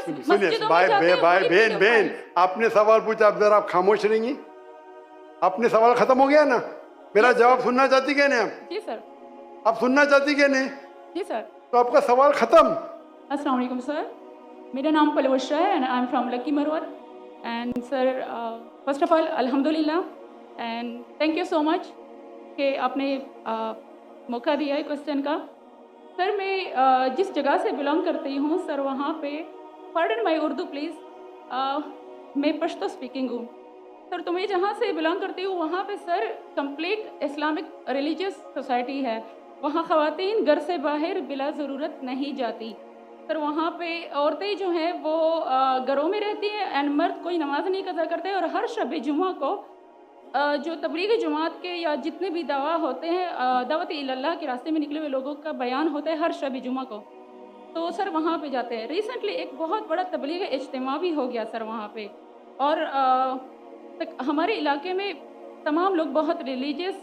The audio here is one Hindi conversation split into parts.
मस्जिदों में जाते हैं भाई वही बहन pedophile। बहन, आपने सवाल पूछा, अब जरा आप खामोश रहेंगी? आपने सवाल खत्म हो गया ना? मेरा जवाब सुनना चाहती क्या नहीं? आप जी सर। आप सुनना चाहती क्या नहीं? जी सर। तो आपका सवाल खत्म। अस्सलाम वालेकुम सर, मेरा नाम पलवशा है and I am from Lakki Marwat. And sir first of all अल्हम्दुलिल्लाह and thank you so much कि आपने मौका दिया है क्वेश्चन का। सर मैं जिस जगह से बिलोंग करती हूँ सर, वहाँ पे पार्डन माई उर्दू प्लीज़, मैं पश्तो स्पीकिंग हूँ सर। तो मैं जहाँ से बिलोंग करती हूँ वहाँ पे sir complete Islamic religious society है। वहाँ ख़वातीन घर से बाहर बिला ज़रूरत नहीं जाती सर। वहाँ पे औरतें जो हैं वो घरों में रहती हैं एंड मर्द कोई नमाज नहीं कज़ा करते। और हर शब जुमा को जो तबलीगी जमात के या जितने भी दावा होते हैं, दावत इल्लल्लाह के रास्ते में निकले हुए लोगों का बयान होता है हर शब जुमा को, तो सर वहाँ पे जाते हैं। रिसेंटली एक बहुत बड़ा तबलीगी इज्तिमा भी हो गया सर वहाँ पे। और हमारे इलाके में तमाम लोग बहुत रिलीजियस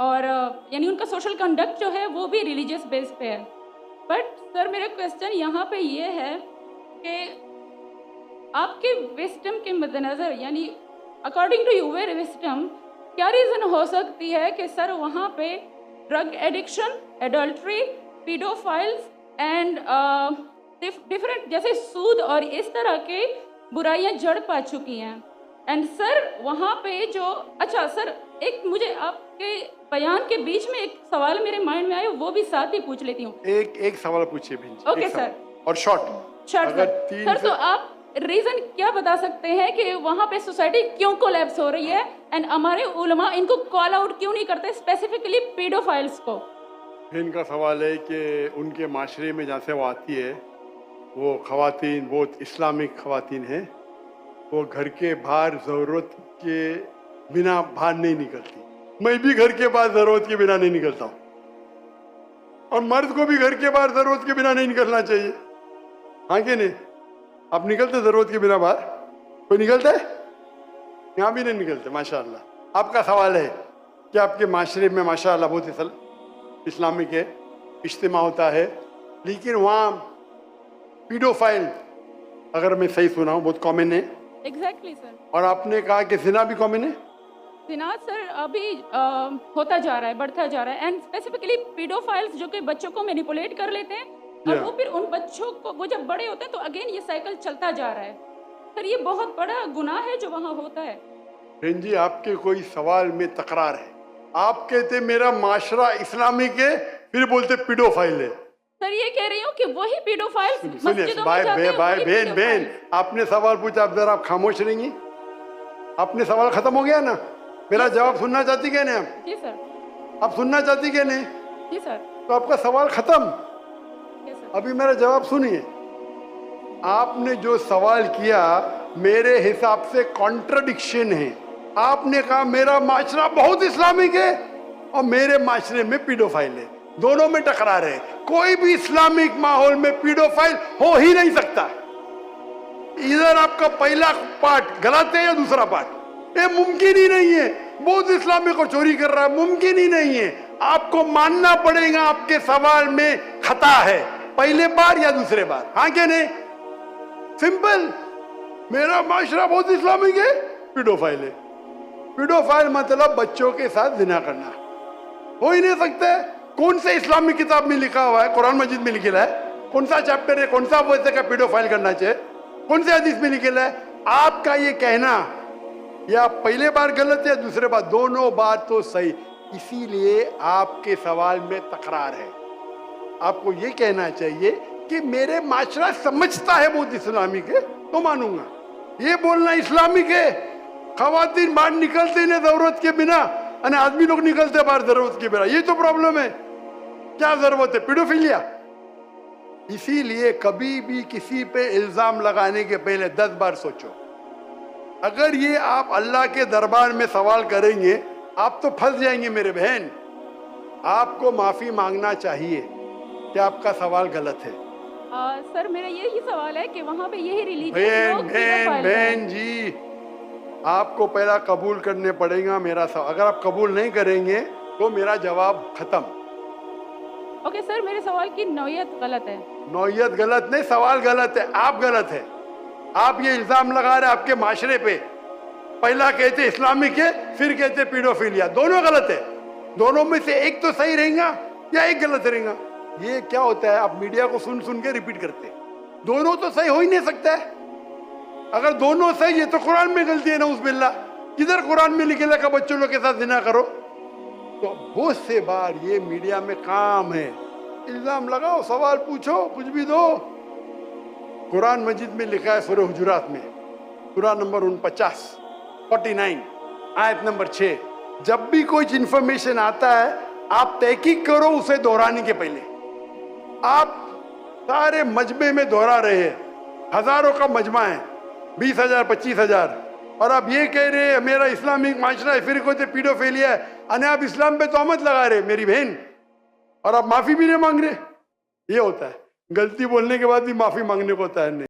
और यानी उनका सोशल कंडक्ट जो है वो भी रिलीजियस बेस पे है। बट सर मेरा क्वेश्चन यहाँ पे ये है कि आपके विस्डम के मद्देनज़र, यानी अकॉर्डिंग टू यूर विस्डम, क्या रीज़न हो सकती है कि सर वहाँ पे drug addiction, adultery, paedophiles and different जैसे सूद और इस तरह के बुराइयाँ जड़ पा चुकी हैं। एंड सर वहाँ पे जो, अच्छा सर एक मुझे आपके बयान के बीच में एक सवाल मेरे माइंड में आया, वो भी साथ ही पूछ लेती हूँ। एक सवाल पूछिए बहन जी। Okay sir. और शॉर्ट सर तो आप रीजन क्या बता सकते हैं कि वहाँ पे सोसाइटी क्यों कोलैप्स हो रही है एंड हमारे उलमा इनको कॉल आउट क्यों नहीं करते, स्पेसिफिकली पीडोफाइल्स को? इनका सवाल है कि उनके माशरे में जहाँ से वो आती है वो खवातीन बहुत इस्लामिक खवातीन हैं, वो घर के बाहर ज़रूरत के बिना बाहर नहीं निकलती। मैं भी घर के बाहर ज़रूरत के बिना नहीं निकलता हूँ, और मर्द को भी घर के बाहर ज़रूरत के बिना नहीं निकलना चाहिए। हाँ कि नहीं? आप निकलते ज़रूरत के बिना बाहर? कोई निकलता है? यहाँ भी नहीं निकलते माशाअल्लाह। आपका सवाल है कि आपके माशरे में माशाअल्लाह बहुत इस्लामिक है, इज्तिमा होता है, लेकिन वहाँ पीडोफाइल, अगर मैं सही सुना हूँ, बहुत कॉमन है। Exactly sir. और आपने कहा कि जिना भी कॉमन है? जिना सर अभी होता जा रहा है, बढ़ता जा रहा है। एंड स्पेसिफिकली पीडोफाइल्स जो कि बच्चों को मैनिपुलेट कर लेते हैं और वो फिर उन बच्चों को, वो जब बड़े होते हैं तो अगेन ये साइकिल चलता जा रहा है सर। ये बहुत बड़ा गुनाह है जो वहाँ होता है। बहन जी आपके कोई सवाल में तकरार है। आप कहते मेरा माशरा इस्लामिक है, फिर बोलते पीडोफाइल है। सर ये कह रही हूँ कि वही पीडोफाइल्स मस्जिदों में भाई जाते हैं, वही बहन बहन, आपने सवाल पूछा, अब जरा आप खामोश रहेंगी? आपने सवाल खत्म हो गया ना? मेरा जवाब सुनना चाहती क्या नहीं? आप जी सर। आप सुनना चाहती क्या नहीं? जी सर। तो आपका सवाल खत्म। सर अभी मेरा जवाब सुनिए। आपने जो सवाल किया मेरे हिसाब से कॉन्ट्रडिक्शन है। आपने कहा मेरा माशरा बहुत इस्लामिक है और मेरे माशरे में पीडोफाइल है, दोनों में टकरार है। कोई भी इस्लामिक माहौल में पीडोफाइल हो ही नहीं सकता। इधर आपका पहला पार्ट गलत है या दूसरा पार्ट, ये मुमकिन ही नहीं है। बहुत इस्लामिक और चोरी कर रहा है, मुमकिन ही नहीं है। आपको मानना पड़ेगा आपके सवाल में खता है, पहले बार या दूसरे बार। हाँ क्या नहीं? सिंपल। मेरा माशरा बहुत इस्लामिक है, पीडोफाइल है। पीडोफाइल मतलब बच्चों के साथ जिना करना, हो ही नहीं सकता है। कौन से इस्लामिक किताब में लिखा हुआ है? कुरान मजीद में लिखा है? कौन सा चैप्टर है, कौन सा वैसे का पीडोफाइल करना चाहिए? कौन से हदीस में लिखा है? आपका ये कहना या पहले बार गलत है, दूसरे बार, दोनों बार तो सही। इसीलिए आपके सवाल में तकरार है। आपको ये कहना चाहिए कि मेरे माशरा समझता है बहुत इस्लामिक है तो मानूंगा। ये बोलना इस्लामिक है, खवातीन बाहर निकलते नहीं जरूरत के बिना, और आदमी लोग निकलते बाहर जरूरत के बिना, ये तो प्रॉब्लम है। क्या जरूरत है? पीडोफिलिया। इसीलिए कभी भी किसी पे इल्जाम लगाने के पहले 10 बार सोचो। अगर ये आप अल्लाह के दरबार में सवाल करेंगे आप तो फंस जाएंगे मेरे बहन। आपको माफी मांगना चाहिए कि आपका सवाल गलत है। सर मेरा यही सवाल है कि वहाँ पे यही रिलीजियस लोग बहन जी, आपको पहला कबूल करने पड़ेगा मेरा सवाल। अगर आप कबूल नहीं करेंगे तो मेरा जवाब खत्म। ओके सर, मेरे सवाल की नौयत गलत है। नौयत गलत नहीं, सवाल गलत है, आप गलत है। आप ये इल्जाम लगा रहे आपके माशरे पे। पहला कहते इस्लामिक है, फिर कहते पीडोफिलिया। दोनों गलत है। दोनों में से एक तो सही रहेगा या एक गलत रहेगा। ये क्या होता है, आप मीडिया को सुन सुन के रिपीट करते। दोनों तो सही हो ही नहीं सकता है। अगर दोनों सही है तो कुरान में गलती है ना, उस बिल्ला। किधर कुरान में लिखेला का बच्चों लोग के साथ जिना करो? तो बहुत से बार ये मीडिया में काम है, इल्जाम लगाओ, सवाल पूछो, कुछ भी दो। कुरान मजीद में लिखा है सूरह हुजुरात में, सूरह नंबर 49 आयत नंबर 6, जब भी कोई इंफॉर्मेशन आता है आप तहकीक करो उसे दोहराने के पहले। आप सारे मजमे में दोहरा रहे हैं, हजारों का मजमा है, 20,000 25,000, और आप ये कह रहे हैं मेरा इस्लामिक माशरा है, फिर कोई पीडोफिलिया है, अने आप इस्लाम पे तोहमत लगा रहे मेरी बहन, और आप माफी भी नहीं मांग रहे। ये होता है, गलती बोलने के बाद भी माफी मांगने को होता है नहीं।